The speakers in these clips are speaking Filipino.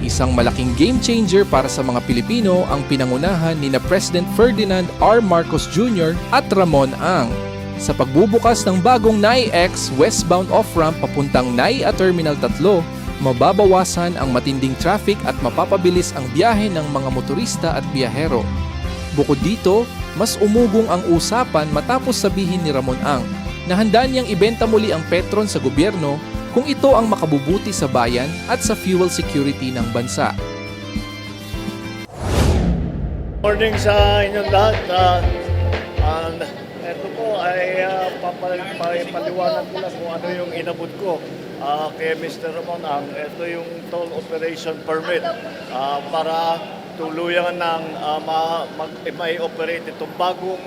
Isang malaking game changer para sa mga Pilipino ang pinangunahan ni na President Ferdinand R. Marcos Jr. at Ramon Ang sa pagbubukas ng bagong NAIX westbound off-ramp papuntang NAIA Terminal 3, mababawasan ang matinding traffic at mapapabilis ang biyahe ng mga motorista at biyahero. Bukod dito, mas umugong ang usapan matapos sabihin ni Ramon Ang na handa niyang ibenta muli ang Petron sa gobyerno kung ito ang makabubuti sa bayan at sa fuel security ng bansa. Morning sa inyong lahat. Ito po ay papaliwanag ko lang kung ano yung inabot ko kay Mr. Ramon Ang. Ito yung toll operation permit para tuluyan ng may operate itong bagong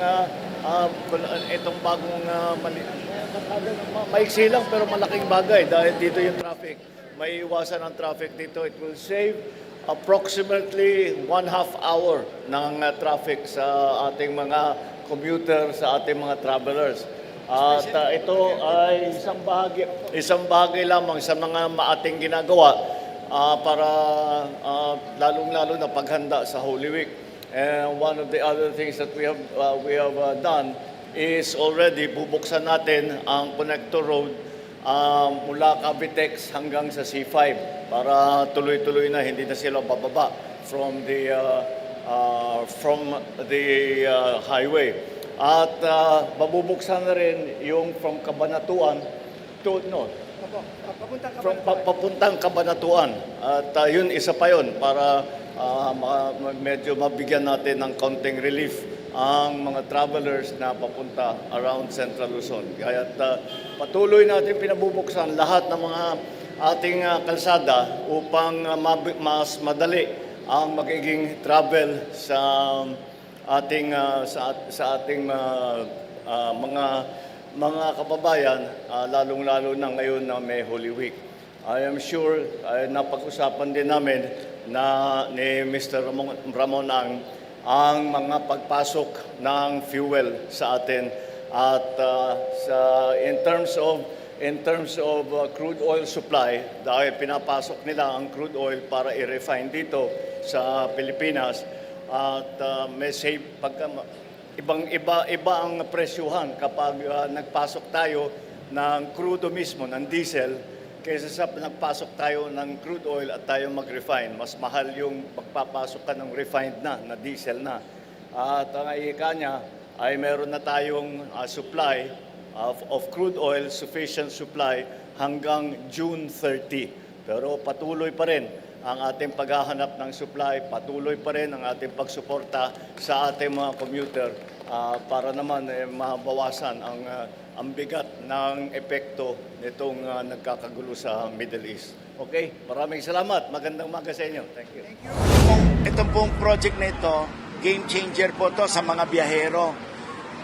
maiksi lang pero malaking bagay dahil dito yung traffic. May iwasan ang traffic dito. It will save approximately 1/2 hour ng traffic sa ating mga commuter, sa ating mga travelers. At ito ay isang bahagi lamang sa mga ating ginagawa para lalong-lalo na paghanda sa Holy Week. And one of the other things that we have done is already bubuksan natin ang connector road mula Cavitex hanggang sa C5 para tuloy-tuloy na hindi na sila bababa from the highway. At mabubuksan na rin yung from Cabanatuan to papuntang Cabanatuan. At yun, isa pa yun para medyo mabigyan natin ng counting relief ang mga travelers na papunta around Central Luzon. Kaya patuloy natin pinabubuksan lahat ng mga ating kalsada upang mas madali ang magiging travel sa ating mga kababayan, lalong-lalo na ngayon na may Holy Week. I am sure napag-usapan din namin ni Mr. Ramon ang mga pagpasok ng fuel sa atin at in terms of crude oil supply, dahil pinapasok nila ang crude oil para i-refine dito sa Pilipinas at may save iba ang presyuhan kapag nagpasok tayo ng crudo mismo, ng diesel, kaysa sa nagpasok tayo ng crude oil at tayo mag-refine. Mas mahal yung pagpapasok ka ng refined na diesel na. At ang ika niya ay meron na tayong supply of crude oil, sufficient supply hanggang June 30. Pero patuloy pa rin ang ating paghahanap ng supply, patuloy pa rin ang ating pagsuporta sa ating mga commuter para naman mabawasan ang bigat ng epekto nitong nagkakagulo sa Middle East. Okay? Maraming salamat. Magandang umaga sa inyo. Thank you. Itong pong project na ito, game changer po to sa mga biyahero.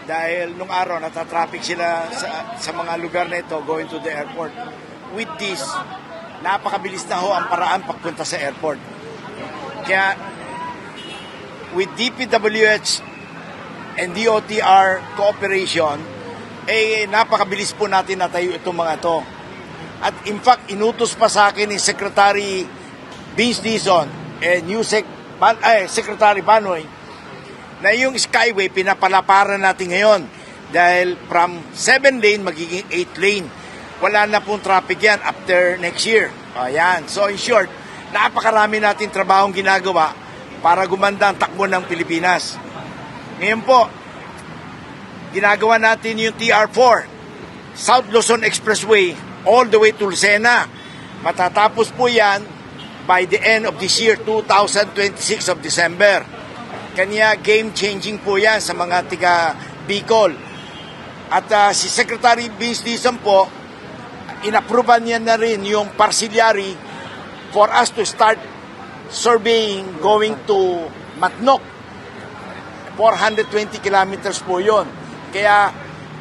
Dahil nung araw, natatraffic sila sa mga lugar na ito going to the airport. With this, napakabilis na ho ang paraan pagpunta sa airport. Kaya, with DPWH and DOTR cooperation, napakabilis po natin natayo itong mga to. At in fact, inutos pa sa akin ni Secretary Vince Dizon and Secretary Banoy na yung Skyway pinapalaparan natin ngayon dahil from 7 lane magiging 8 lane. Wala na pong traffic yan after next year. Ayan. So in short, napakarami natin trabahong ginagawa para gumanda ang takbo ng Pilipinas. Ngayon po, ginagawa natin yung TR4, South Luzon Expressway, all the way to Lucena. Matatapos po yan by the end of this year, 2026 of December. Kanya game-changing po yan sa mga tiga Bicol. At si Secretary Vince Dizon po, inapprovean niya na rin yung parcellary for us to start surveying going to Matnok. 420 kilometers po yon. Kaya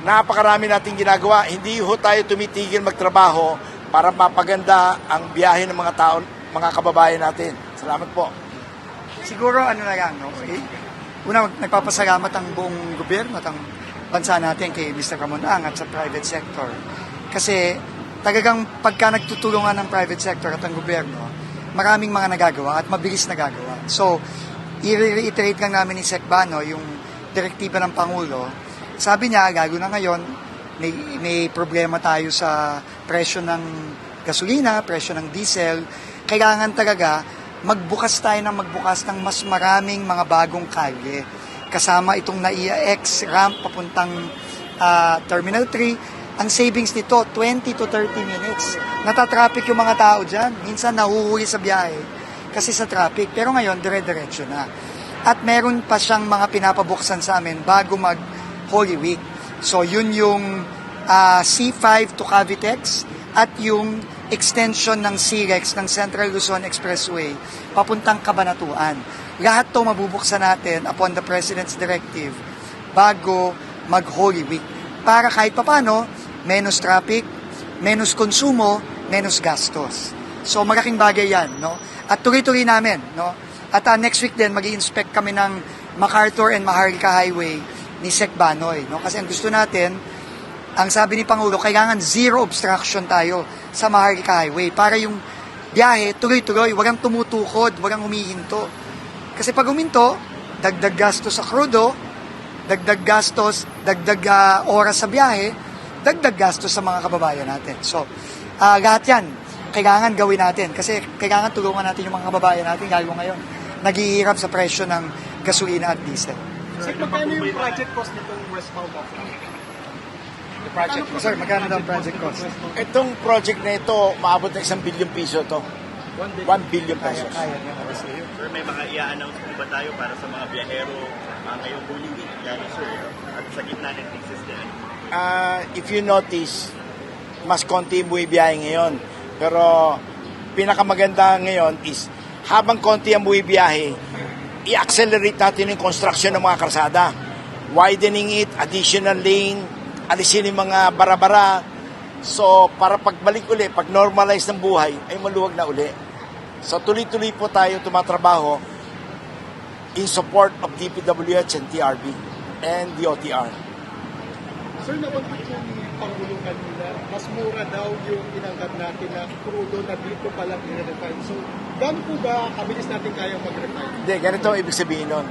napakarami nating ginagawa. Hindi ho tayo tumitigil magtrabaho para mapaganda ang biyahe ng mga tao, mga kababayan natin. Salamat po. Siguro ano na yan, no? Okay? Una, nagpapasalamat ang buong gobyerno at ang bansa natin kay Mr. Ramon Ang at sa private sector. Kasi talagang pagka nagtutulungan ng private sector at ang gobyerno, maraming mga nagagawa at mabilis nagagawa. So, i-reiterate lang namin ni Sec Bano yung direktiba ng Pangulo. Sabi niya, gago na ngayon, may problema tayo sa presyo ng gasolina, presyo ng diesel. Kailangan talaga magbukas tayo ng mas maraming mga bagong kalye. Kasama itong NAIA-X ramp papuntang Terminal 3. Ang savings nito, 20 to 30 minutes. Natatraffic yung mga tao dyan. Minsan nahuhuli sa biyahe kasi sa traffic. Pero ngayon, dire-diretso na. At meron pa siyang mga pinapabuksan sa amin bago mag Holy Week. So, yun yung C5 to Cavitex at yung extension ng CREX ng Central Luzon Expressway papuntang Cabanatuan. Lahat to mabubuksan natin upon the President's directive bago mag-Holy Week. Para kahit papano, menos traffic, menos konsumo, menos gastos. So, malaking bagay yan, no? At tuloy-tuloy namin, no? At next week din, mag-i-inspect kami ng MacArthur and Maharlika Highway ni Sec Banoy, no? Kasi ang gusto natin, ang sabi ni Pangulo, kailangan zero obstruction tayo sa Maharlika Highway para yung biyahe tuloy-tuloy, walang tumutukod, walang humihinto. Kasi pag huminto, dagdag gastos sa krudo, dagdag gastos, dagdag oras sa biyahe, dagdag gastos sa mga kababayan natin. So, lahat yan, kailangan gawin natin kasi kailangan tulungan natin yung mga kababayan natin lalo ngayon. Naghihirap sa presyo ng gasolina at diesel. Sir, magkano yung project cost nitong westbound off-ramp? Sir, magkano daw ang project cost? Itong project na ito, maabot na 1 billion piso to. 1 billion pesos. Sir, may mga i-announce po ba tayo para sa mga biyahero ngayong Holy Week? Yan, sir. At sa gitna ng crisis din. If you notice, mas konti yung buwibiyahe ngayon. Pero pinakamaganda ngayon is habang konti ang buwibiyahe, i-accelerate natin yung construction ng mga kalsada. Widening it, additional lane, alisin yung mga bara-bara. So, para pagbalik uli, pag normalize ng buhay, ay maluwag na uli. So, tuloy-tuloy po tayo tumatrabaho in support of DPWH and TRB and the OTR. Sir, nabanggit po ni Pangulo kanina, mas mura daw yung tinanggap natin na crudo na dito palang i-refine. So, gaano po ba kabilis natin kayang mag-refine? Hindi, ganito ang ibig sabihin nun.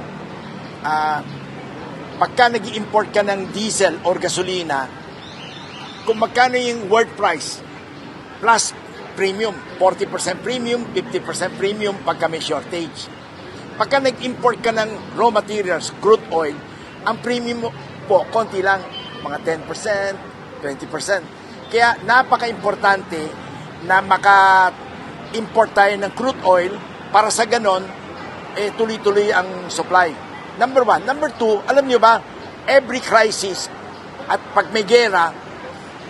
Pagka nag-import ka ng diesel or gasolina, kung magkano yung world price plus premium, 40% premium, 50% premium pagka may shortage. Pagka nag-import ka ng raw materials, crude oil, ang premium po, konti lang, mga 10%, 20%. Kaya napaka-importante na maka-import tayo ng crude oil para sa ganon, tuloy-tuloy ang supply. Number one. Number two, alam nyo ba, every crisis at pag may gera,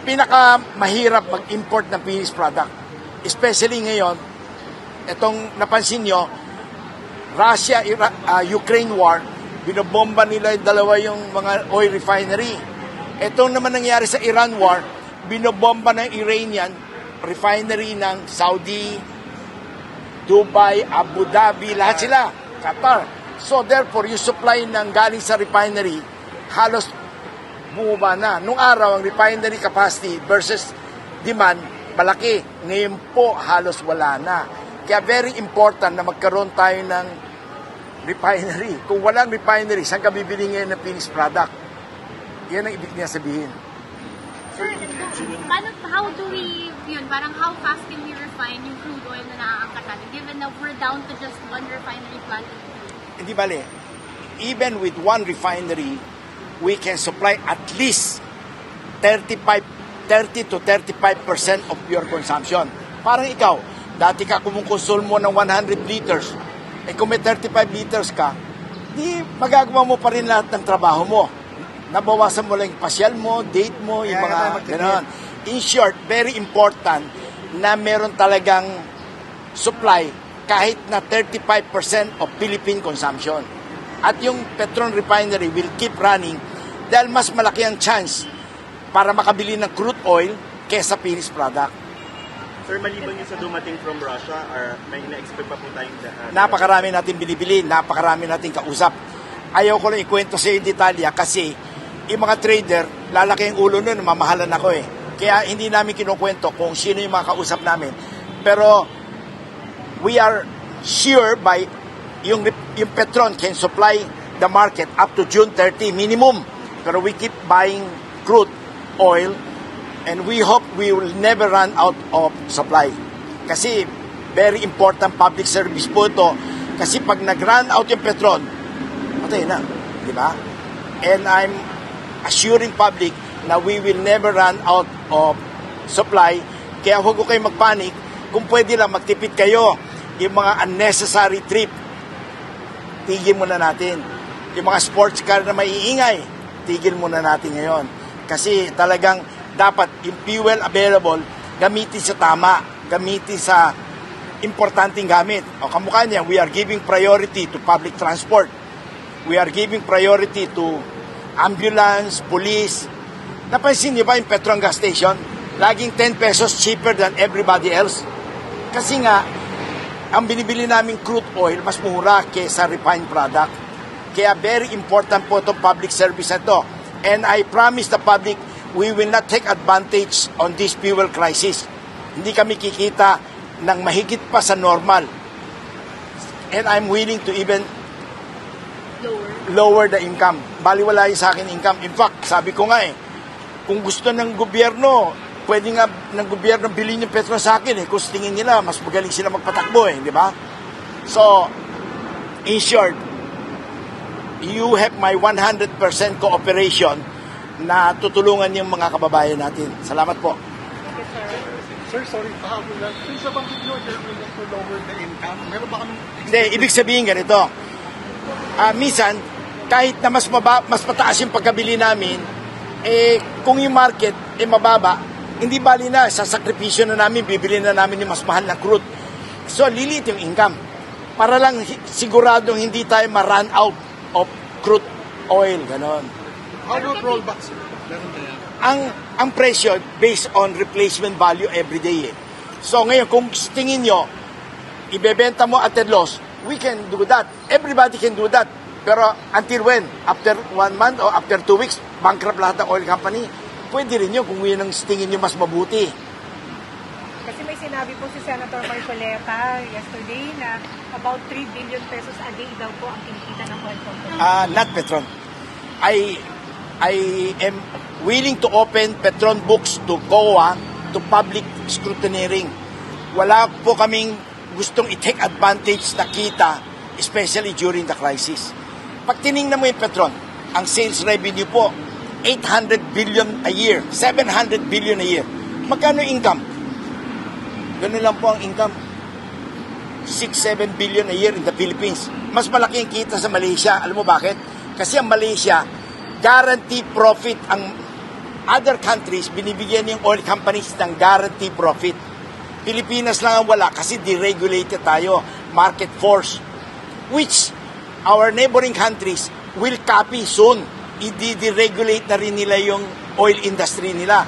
pinaka mahirap mag-import ng finished product. Especially ngayon, itong napansin nyo, Russia-Ukraine war, binobomba nila yung dalawa yung mga oil refinery. Itong naman nangyari sa Iran war, binobomba ng Iranian refinery ng Saudi, Dubai, Abu Dhabi, lahat sila, Qatar. So therefore, yung supply ng galing sa refinery, halos bumaba na. Nung araw, ang refinery capacity versus demand, malaki. Ngayon po, halos wala na. Kaya very important na magkaroon tayo ng refinery. Kung walang refinery, saan ka bibili ngayon ng finished product? Yan ang ibig niya sabihin. Sir, how do we, parang how fast can we refine yung crude oil na naaangkat natin given na we're down to just one refinery plant? Hindi bale. Even with one refinery, we can supply at least 30 to 35% of your consumption. Parang ikaw, dati ka kumukonsume mo ng 100 liters. Kung may 35 liters ka, di magagawa mo pa rin lahat ng trabaho mo. Nabawasan mo lang yung pasyal mo, date mo, yung mga gano'n. In short, very important na meron talagang supply kahit na 35% of Philippine consumption. At yung Petron Refinery will keep running dahil mas malaki ang chance para makabili ng crude oil kesa finished product. Sir, maliban yung sa dumating from Russia, or may na-expect pa po tayong Napakarami natin binibili, napakarami natin kausap. Ayaw ko lang ikwento sa yung detalya kasi yung mga trader, lalaki ang ulo nun, mamahalan ako eh. Kaya hindi namin kinukwento kung sino yung mga kausap namin. Pero we are sure by yung Petron can supply the market up to June 30 minimum. Pero we keep buying crude oil and we hope we will never run out of supply. Kasi very important public service po ito. Kasi pag nag-run out yung Petron, patay na. Di ba? And I'm assuring public na we will never run out of supply. Kaya huwag ko kayo magpanik. Kung pwede lang, magtipid kayo. Yung mga unnecessary trip, tigil muna natin. Yung mga sports car na maiingay, tigil muna natin ngayon. Kasi talagang dapat yung fuel available, gamitin sa tama, gamitin sa importanteng gamit. O kamukha niya, we are giving priority to public transport. We are giving priority to ambulance, police. Napansin niyo ba yung Petron gas station? Laging 10 pesos cheaper than everybody else. Kasi nga, ang binibili naming crude oil, mas mura kaysa refined product. Kaya very important po itong public service na ito. And I promise the public, we will not take advantage on this fuel crisis. Hindi kami kikita ng mahigit pa sa normal. And I'm willing to even lower the income. Baliwala yung sa akin income. In fact, sabi ko nga kung gusto ng gobyerno, pwede nga ng gobyerno bilhin yung Petron sa akin Kung tingin nila, mas magaling sila magpatakbo di ba? So, in short, you have my 100% cooperation na tutulungan yung mga kababayan natin. Salamat po. Sir, sorry, pahabol lang. Yung sa banggit nyo, they're willing to lower the income. Meron ba kami... Hindi, ibig sabihin ganito. Minsan, kahit na mas mataas yung pagkabili namin, kung yung market mababa, hindi bali na, sa sakripisyo na namin, bibili na namin yung mas mahal na crude. So, lilit yung income. Para lang siguradong hindi tayo ma-run out of crude oil, ganon. How about rollbacks? Meron ba yan? Ang presyo based on replacement value every day So ngayon, kung tingin nyo, ibebenta mo at a loss, we can do that. Everybody can do that. Pero until when? After 1 month or after 2 weeks, bankrupt lahat ng oil company? Pwede rin yun kung yun ang tingin nyo mas mabuti. Kasi may sinabi po si Senator Marcoleta yesterday na about 3 billion pesos a day daw po ang kinikita ng oil company. Not Petron. I am willing to open Petron books to COA to public scrutineering. Wala po kaming gustong i-take advantage na kita, especially during the crisis. Pag tinignan mo yung Petron, ang sales revenue po, 800 billion a year, 700 billion a year. Magkano income? Ganun lang po ang income. 6-7 billion a year in the Philippines. Mas malaki ang kita sa Malaysia. Alam mo bakit? Kasi ang Malaysia, guaranteed profit. Ang other countries, binibigyan yung oil companies ng guaranteed profit. Pilipinas lang ang wala kasi deregulated tayo. Market force. Which our neighboring countries will copy soon. I-deregulate na rin nila yung oil industry nila.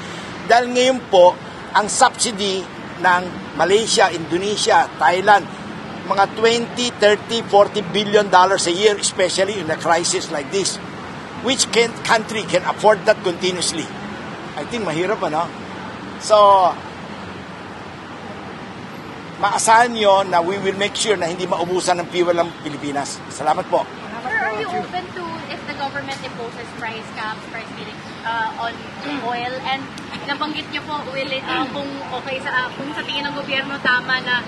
Dahil ngayon po, ang subsidy ng Malaysia, Indonesia, Thailand, mga 20, 30, 40 billion dollars a year, especially in a crisis like this. Which country can afford that continuously? I think mahirap, So, maasahan nyo na we will make sure na hindi maubusan ng fuel ng Pilipinas. Salamat po. Sir, are you open to if the government imposes price caps, price ceiling on oil? And nabanggit niyo po, kung okay kung sa tingin ng gobyerno tama na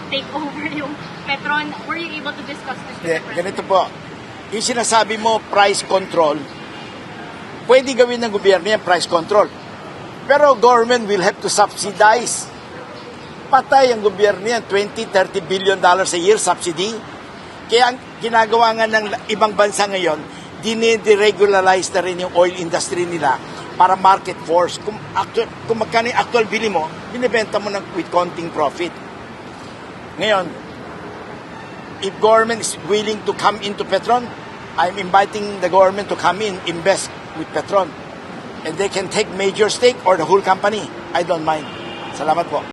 take over yung Petron, were you able to discuss this with the president? Ganito po, yung sinasabi mo price control, pwede gawin ng gobyerno yan price control. Pero government will have to subsidize. Patay ang gobyerno yan, 20, 30 billion dollars a year subsidy. Kaya ang ginagawa nga ng ibang bansa ngayon, dinideregularize na rin yung oil industry nila para market force. Kung magkano yung actual bili mo, binibenta mo with counting profit. Ngayon, if government is willing to come into Petron, I'm inviting the government to come in, invest with Petron. And they can take major stake or the whole company. I don't mind. Salamat po.